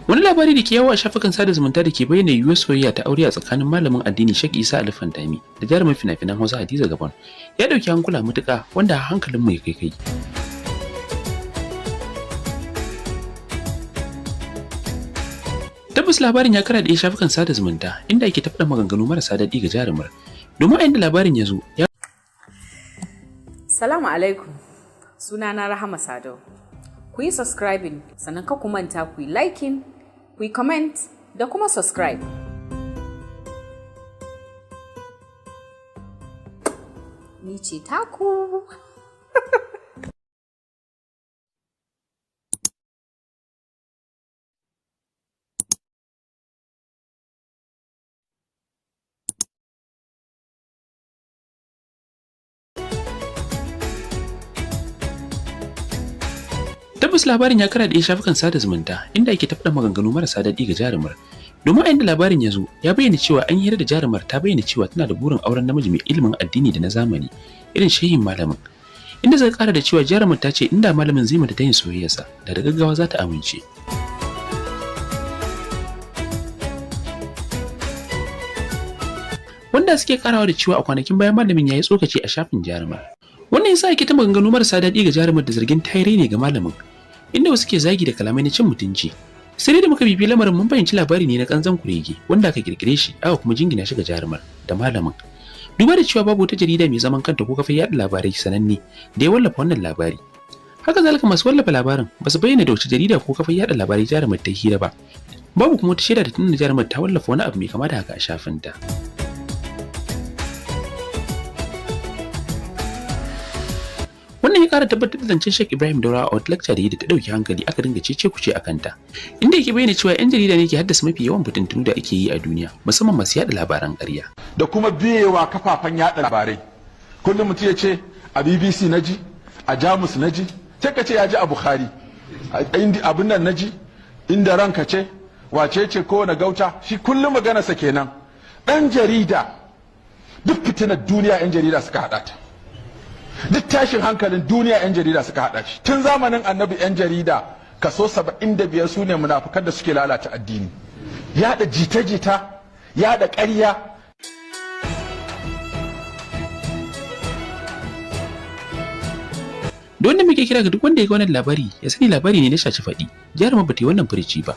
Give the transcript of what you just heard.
Wani labari da ke yawo a shafukan sada zumunta da ke bayyana yiwuwar soyayya ta aure a tsakanin malamin addini Sheikh Isa Ali Fantami da jarumin fina-finan Hausa Hadiza Gabon ya dauki hankula mutuka wanda hankalin mu ya kai. Tabbas labarin ya karaɗe shafukan sada zumunta inda ake tafada maganganu marasa daɗi ga jarumar. Domin a inda labarin ya zo ya Salamu alaikum. Sunana Rahama Sadau. Ku yi subscribing sannan ka ku manta ku yi liking, ku yi comment da kuma subscribe. Ni ce taku. Tabbas labarin ya karaɗe shafukan sada zumunta inda ake tafada maganganu marasa daɗi ga jarumar. Domin a inda labarin ya zo ya bayyana cewa an yi hira da jarumar ta bayyana cewa tana da burin auren namiji mai ilimin addini da na zamani irin shehin malamin. Inda zai kara da cewa jarumar ta ce inda malamin zai mata ta yin soyayyarsa da gaggawa za ta amince. Wanda suke karawa da cewa a kwanakin bayan malamin ya yi tsokaci a shafin jarumar. Wannan yasa ake ta maganganu marasa daɗi ga jarumar da zargin tayire ne ga malamin, inda wasu ke zagi da kalamai na cin mutunci. Sai dai da muka bibi lamarin mun fahimci labari ne na kanzan kurege wanda aka kirkire shi aka kuma jingina shi ga jarumar da malamin. Duba da cewa babu wata jarida mai zaman kanta ko kafin yaɗa labarai sananne da ya wallafa wannan labari. Haka zalika masu wallafa labarin ba su bayyana da wace jarida ko kafin yaɗa labarai jarumar ta hira ba. Babu kuma wata shaida da tunan jarumar ta wallafa wani abu mai kama da haka a shafinta. Wannan ya kara tabbatar da zancen Sheikh Ibrahim Daura a wata lecture da ta dauki hankali aka dinga cece kuce a kanta, inda yake bayyana cewa 'yan jarida ne ke haddasa mafi yawan fitintunu da ake yi a duniya, musamman masu yada labaran ƙarya. Da kuma biyewa kafafen yada labarai. Kullum mutum ya ce a BBC naji, a Jamus naji, sai ka ce ya ji a Bukhari. Abin nan naji, inda ranka ce, wace ce ko na gauta, shi kullum maganarsa kenan. Ɗan jarida, duk fitinar duniya 'yan jarida suka haɗa ta. Duk tashin hankalin duniya 'yan jarida suka haɗa shi. Tun zamanin annabi 'yan jarida kaso 75 su ne munafukan da suke lalata addini. Yaɗa jita-jita, yaɗa ƙarya. Da wanda muke kira ga duk wanda ya ga wannan labari ya sani labari ne na shaci faɗi. Jarumar ba ta yi wannan furici ba.